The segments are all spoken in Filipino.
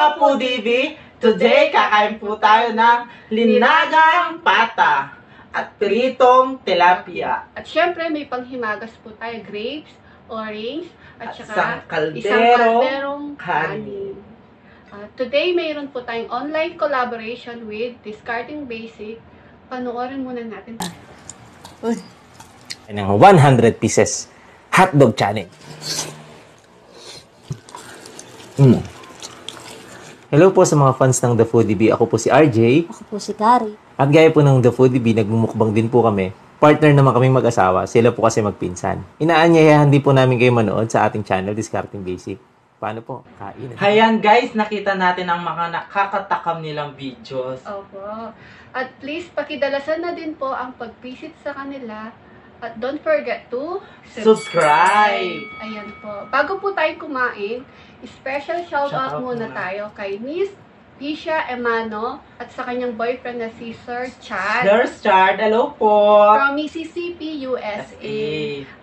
Kapudibi, today kakain po tayo ng linagang pata at pritong tilapia. At syempre may panghimagas po tayo, grapes, orange, at saka isang kalderong kanin. Today mayroon po tayong online collaboration with Discarding Basic. Panoorin muna natin. Ng 100 pieces hotdog challenge. Hello po sa mga fans ng The Foodie Bee. Ako po si RJ. Ako po si Kari. At gaya po ng The Foodie Bee, nagmumukbang din po kami. Partner naman kaming mag-asawa. Sila po kasi magpinsan. Inaanyayahan din po namin kayo manood sa ating channel, Discarding Basic. Paano po? Kain. Hayan guys, nakita natin ang mga nakakatakam nilang videos. Opo. At please, pakidalasan na din po ang pag-visit sa kanila. At don't forget to subscribe! Ayan po. Bago po tayo kumain, special shoutout muna tayo kay Miss Pisha Emano at sa kanyang boyfriend na si Sir Chad. Sir Chad, hello po! From Mississippi, USA.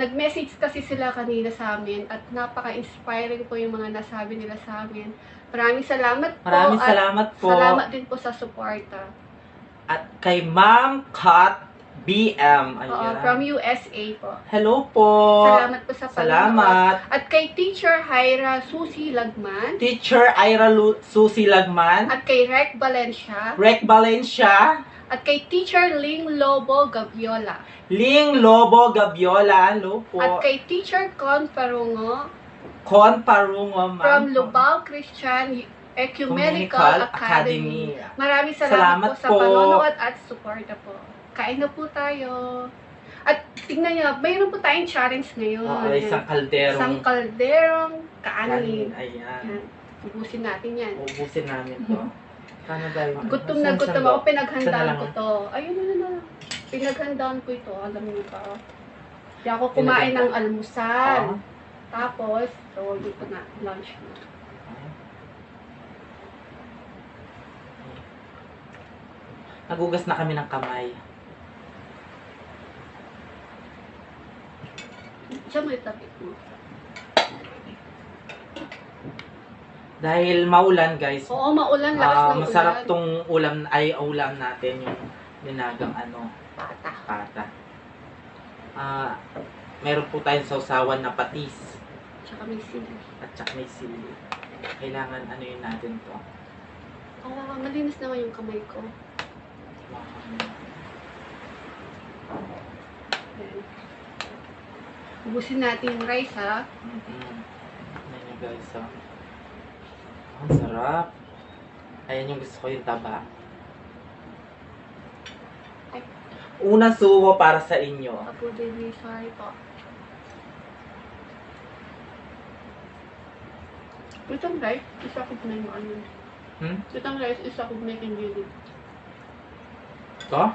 Nag-message kasi sila kanina sa amin at napaka-inspiring po yung mga nasabi nila sa amin. Maraming salamat po. Maraming salamat po. Salamat din po sa suporta. At kay Ma'am Kat BM. From USA po. Hello po. Salamat po sa panonood. Salamat. At kay Teacher Hyra Susi Lagman. Teacher Ira Susi Lagman. At kay Rec Valencia. Rec Valencia. At kay Teacher Ling Lobo Gaviola. Ling Lobo Gaviola. Hello po. At kay Teacher Con Parungo. Con Parungo, ma'am. From Lubao Christian Ecumenical Academy. Maraming salamat po sa panonood at suporta po. Kain na po tayo. At tingnan nyo, mayroon po tayong challenge ngayon. Isang kalderong. Isang kalderong kanin. Ayan. Ubusin natin yan. Ubusin namin to. Sana tayo. Gutom na gutom ako. Pinaghandaan ko to. Ayun na. Pinaghandaan ko ito. Alam niyo ba? Hindi ako kumain ng almusal. Tapos, hindi ko na lunch na. Nagugas na kami ng kamay. Siya mo itapit mo. Dahil maulan guys. Oo, maulan. Lakas ng ulan. Masarap tong ulam natin. Yung linagang pata. Meron po tayong sausawan na patis. Tsaka may sili. At tsaka may sili. Kailangan yun natin to. Malinis naman yung kamay ko. Ubusin natin yung rice, ha? Ayan yung guys, ha? Ang sarap. Ayan yung gusto ko yung taba. Unang suwo para sa inyo. Ako, baby, sorry po. Itong rice, isa ko na yung ano. Itong rice, isa ko na yung gilid. Ito?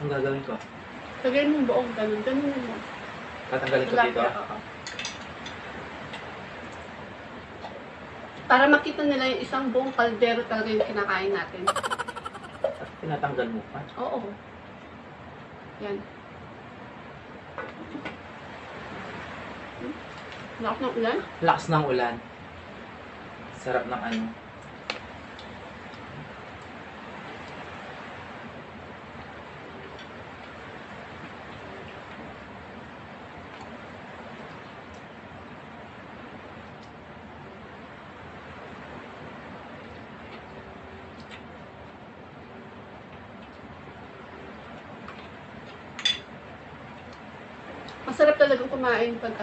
Ang gagawin ko? Lagyan mo buong ganun. Ganun mo. Tatanggalin ko dito? Oo. Para makita nila yung isang buong kaldero talaga yung kinakain natin. At tinatanggal mo pa? Oo. Yan. Lakas ng ulan? Lakas ng ulan. Sarap ng ano. Masarap talagang kumain pag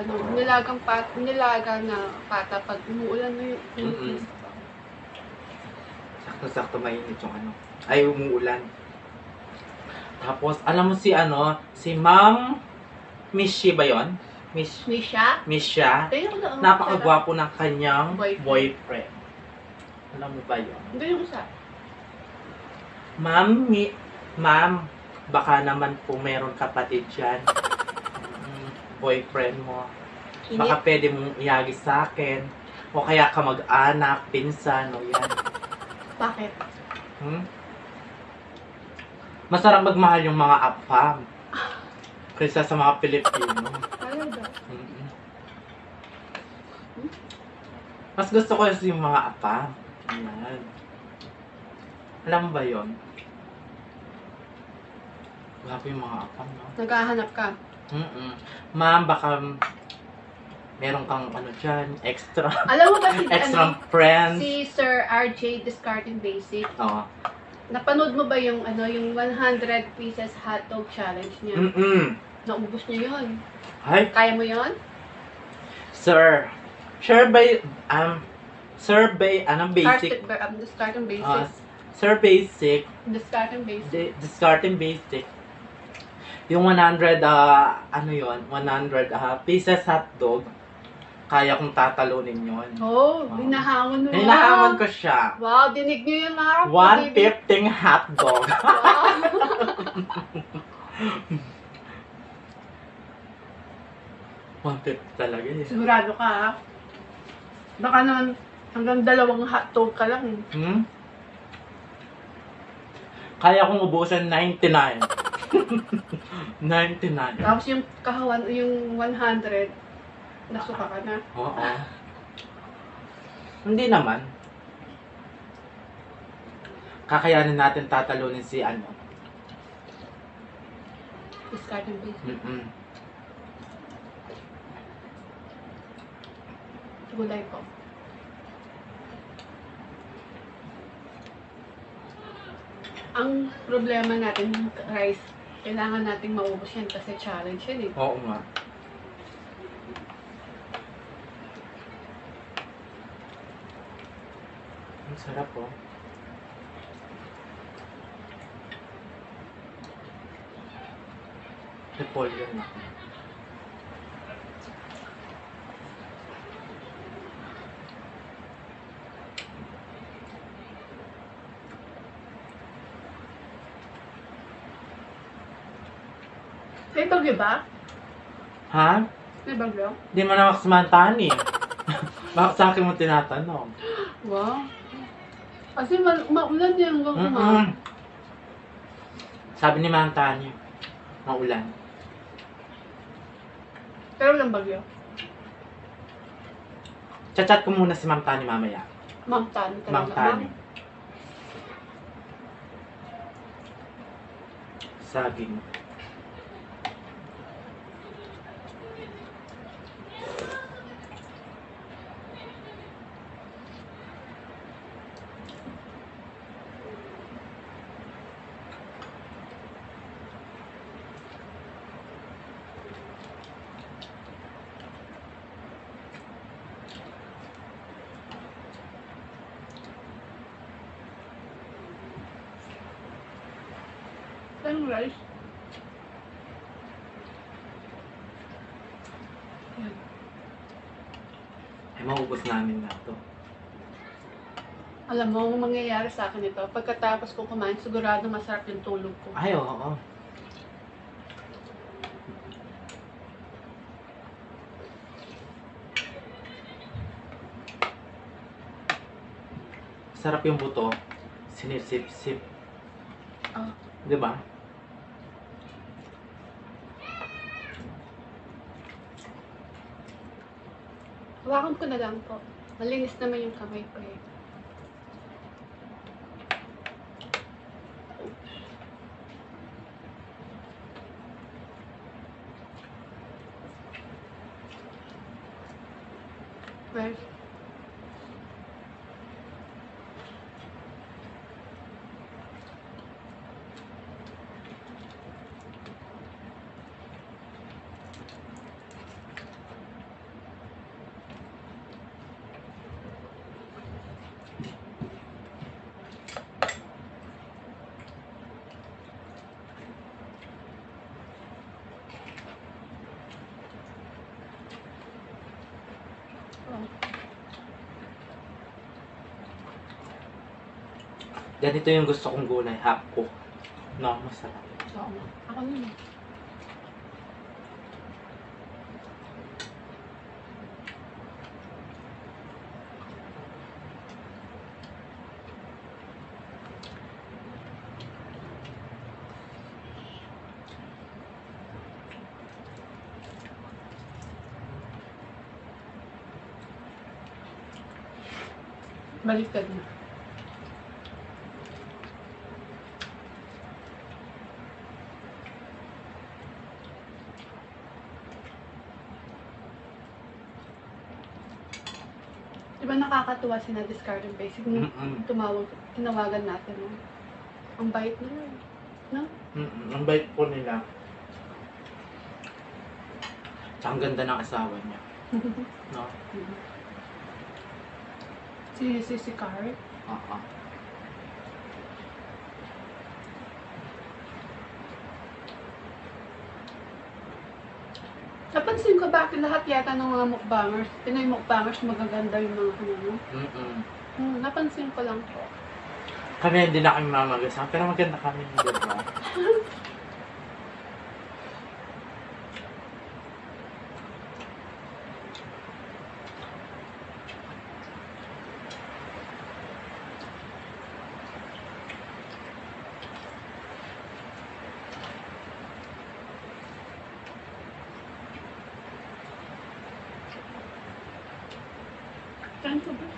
nilaga na pata pag umuulan na yung Sakto-sakto mainit yung ano. Ay, umuulan. Tapos, alam mo si Ma'am Mishi ba yun? Misha? Misha. Napakagwapo ng kanyang boyfriend. Alam mo ba yun? Hindi yung isa. Ma'am Baka naman po meron kapatid dyan. Boyfriend mo. Baka pwede mong iagis sa akin. O kaya kamag-anak, pinsan, o yan. Bakit? Masarap magmahal yung mga apam. Kaysa sa mga Pilipino. Talaga? Mas gusto ko yung mga apam. Ayan. Alam mo ba yun? Grabe yung mga apam, no? Naghahanap ka? Ma'am, baka meron kang ano dyan, extra. Alam mo ba si, extra friends. si Sir RJ Discarding Basic? Oo. Napanood mo ba yung yung 100 pieces hotdog challenge niya? Naubos niya yun. Ay, Kaya mo yun? sir. Anong basic? Discarding Basic. Sir Basic. Discarding Basic. Discarding Basic. Yung 100, 100 pieces hotdog, kaya kong tatalunin yun. Hinahamon mo. Hinahamon ko siya. Wow, dinig niyo yung mga 150 hotdog. Wow. 150 talaga eh. Sigurado ka, ha? Baka naman hanggang 2 hotdog ka lang. Kaya kong ubusan 99. 99. Tapos yung kahawan, yung 100, nasuka ka na. Oo. Hindi naman. Kakayanin natin tatalunin si Discarding Basic. Gulay ko. Ang problema natin yung rice, kailangan nating maubos yan kasi challenge yan eh. Oo nga. Ang sarap oh. Repolyo na. May bagyo ba? Ha? May bagyo? Hindi mo na maksmantahan eh. Bakit sa akin mo tinatanong? Wow. Kasi maulan yan hanggang umaga. Sabi ni Ma'am Tanya, maulan. Pero walang bagyo. Chat-chat ko muna si Ma'am Tanya mamaya. Ma'am Tani talaga. Ma'am Tanya. Saging. Anong rice? Ay, maubos namin na to. Alam mo, ang mangyayari sa akin ito, pagkatapos ko kumain, sigurado masarap yung tulog ko. Ay, oo. Sarap yung buto. Sinisip-sip. Di ba? Hawakan ko na lang po. Malinis naman yung kamay ko eh. Well, Ganito yung gusto kong gulay. Half cook. No, masarap. Oo. Ako yun. Baliktad na. Diba nakakatuwa si na Discard and Basic nung tinawagan natin, no? Ang bait nila, no? Ang bait po nila. Tsaka ang ganda ng asawa niya. No? Si Car. Oo. Napansin ko bakit lahat yata ng mga mukbangers, Pinoy mukbangers, magaganda yung mga ano. Napansin ko lang po. Kami hindi na kami mamagasama, pero maganda kami, di ba? Saan ko ba?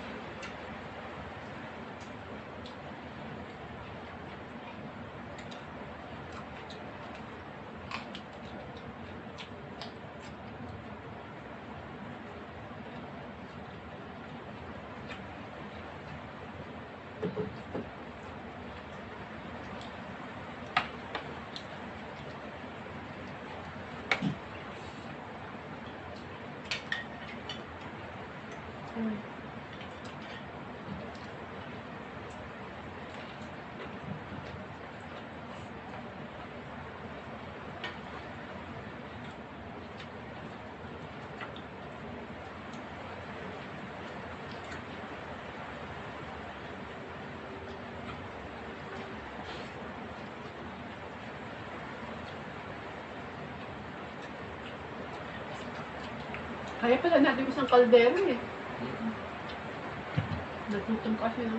Kaya pala natin isang kaldero eh. Nagutom kasi no?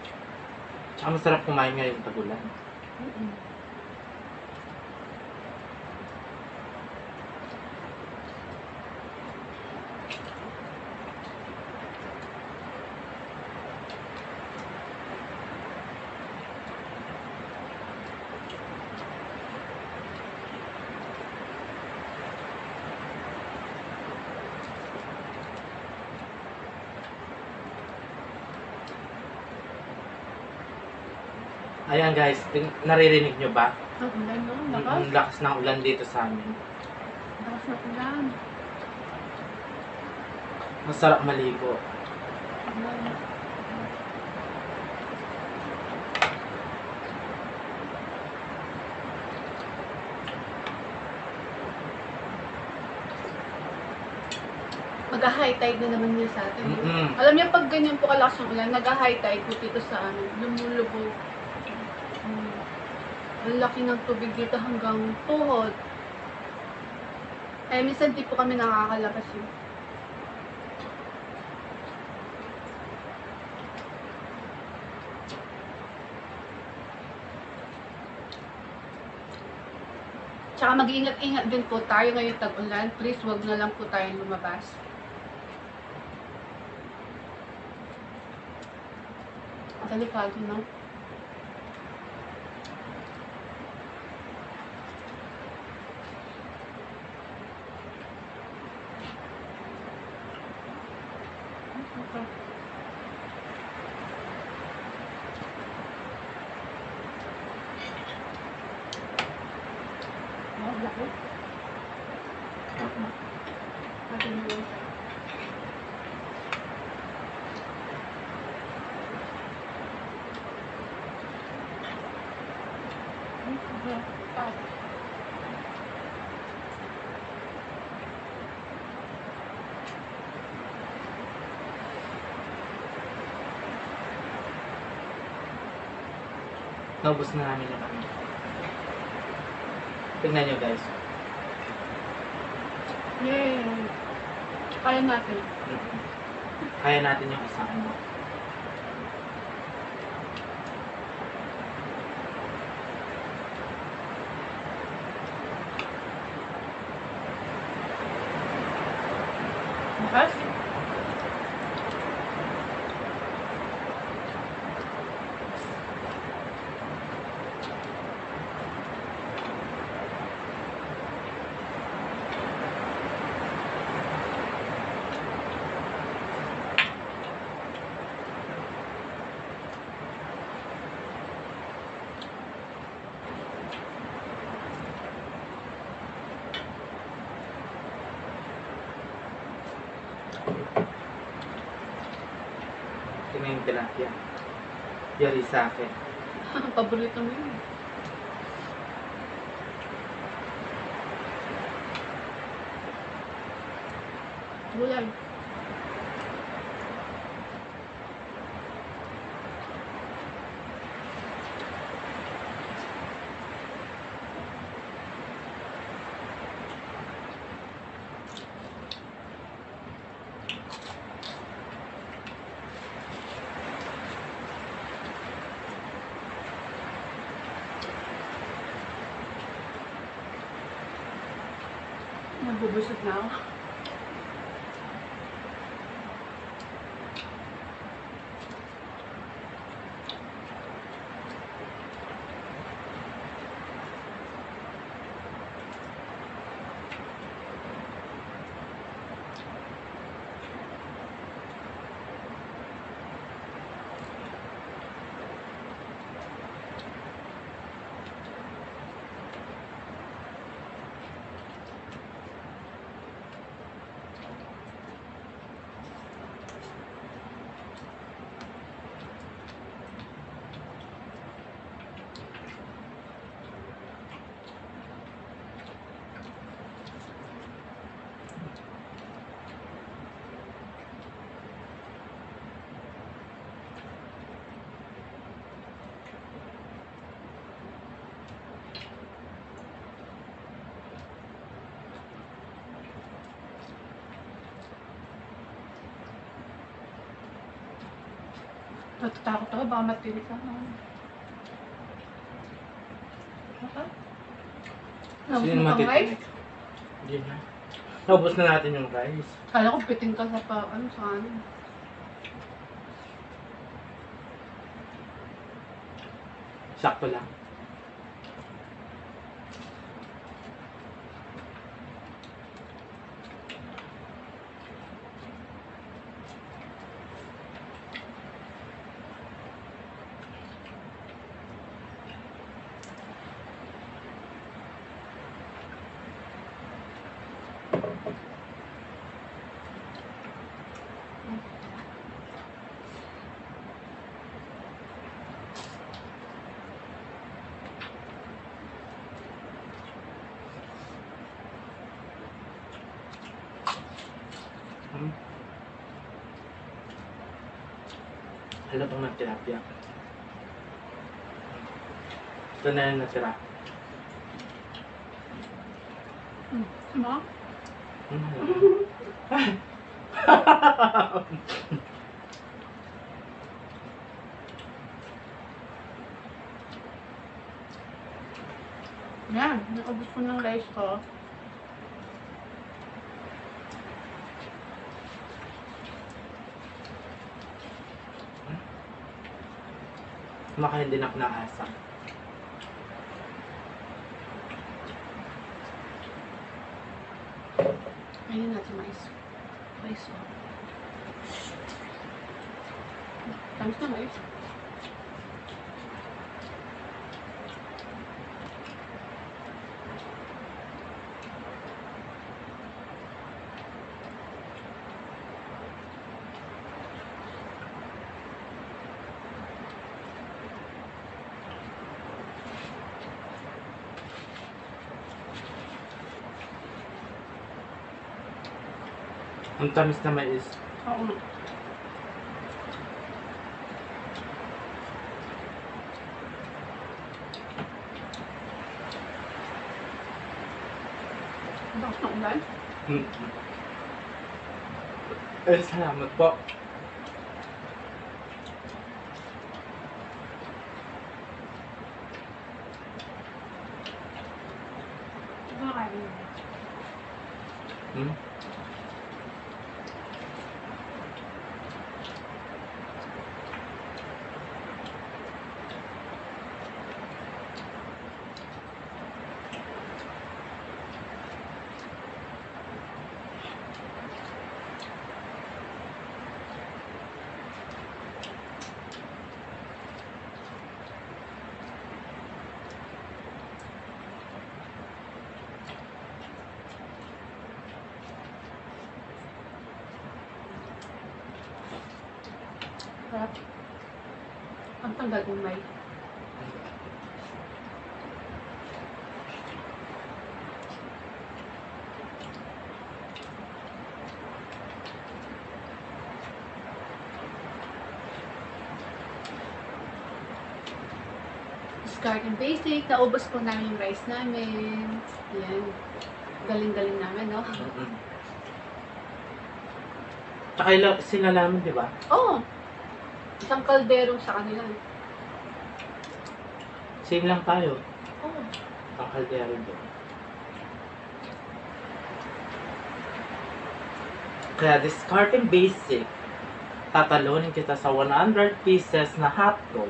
Tsaka masarap kumain ngayon tagulan. Ayan guys, naririnig nyo ba? Ang ulan no? Ang lakas ng ulan dito sa amin. Lakas ng ulan. Masarap maligo. Mag-high tide na naman yun sa atin. Alam niyo, pag ganyan po kalakas ng ulan, nag-high tide po dito sa amin. Lumulubog. Ang laki ng tubig dito hanggang tuhod. Eh, minsan di po kami nakakalabas yun. Tsaka mag-iingat-ingat din po tayo ngayon tag-ulan. Please, wag na lang po tayong lumabas. Delikado, no? Naubos na namin yung kami. Tingnan nyo guys. Yay! Kaya natin. Kaya natin yung isang ano. Bukas? Tingnan yung tilapia. Yari sa akin. Paborito mo yun. Gulay. Nabubusog na ako. Natatakot ako, baka matilis ako. Okay? Naubos Sino mo pang matitinig? rice? Hindi na. Naubos na natin yung rice. Kala ko piting ka sa sa ano. Sakto lang. Halatang ng tilapia. Ito na yung natira. Ano? Yan, nakabos ko ng rice ko. Kumakain din ako ng asa. Ayun natin mais. Mais o. Tamis na mais. Ang tamis na mais. Oo. Ang lakas ng ulan. Salamat po. Hmm? Sarap. Ang tanggal umay. Garden Basic. Naubos po namin yung rice namin. Yan. Galing-galing namin, no? Tsaka sila namin, di ba? Oo. Isang kaldero sa kanila. Same lang tayo. Oo. Ang kaldero doon. Kaya discarding basic, tatalonin kita sa 100 pieces na hotdog.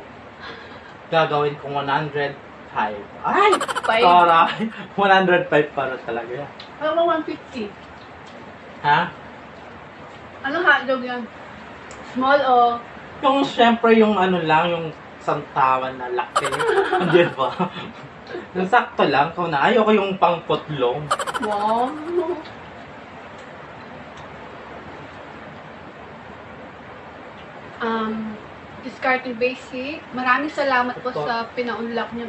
Gagawin kong 105. Ay! Taray! 105 para talaga yan. Ano ba 150? Ha? Anong hotdog yan? Small o? Yung syempre yung ano lang, yung santawan na laki. Hindi ba? Yung sakto lang, kung na ayoko yung pangputlong. Wow! Discarding Basic. Maraming salamat po sa pinaunlak niyo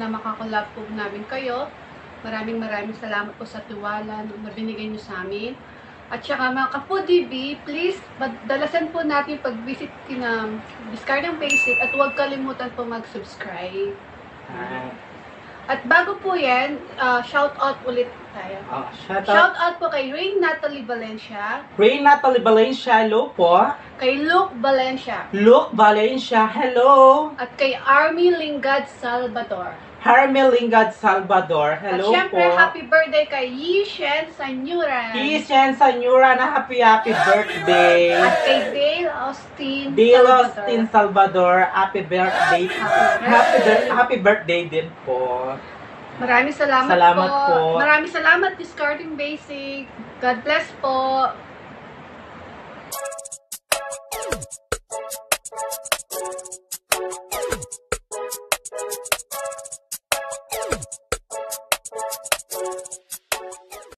na makakolab po namin kayo. Maraming salamat po sa tiwala na binigay niyo sa amin. At saka mga ka-Foodie B, please, dalasan po natin pag-visit kina Discarding Basic at huwag kalimutan po mag-subscribe. At bago po yan, shout out ulit tayo. Shout out po kay Rain Natalie Valencia. Rain Natalie Valencia, hello po. Kay Luke Valencia. Luke Valencia, hello. At kay Army Lingad Salvador. Army Lingad Salvador, hello po. At syempre, happy birthday kay Yishen Sanyuran. Yishen Sanyuran, happy birthday. At kay Dale Austin Dale Salvador. Austin Salvador, happy birthday. Happy birthday din po. Maraming salamat po. Maraming salamat, Discarding Basic. God bless po.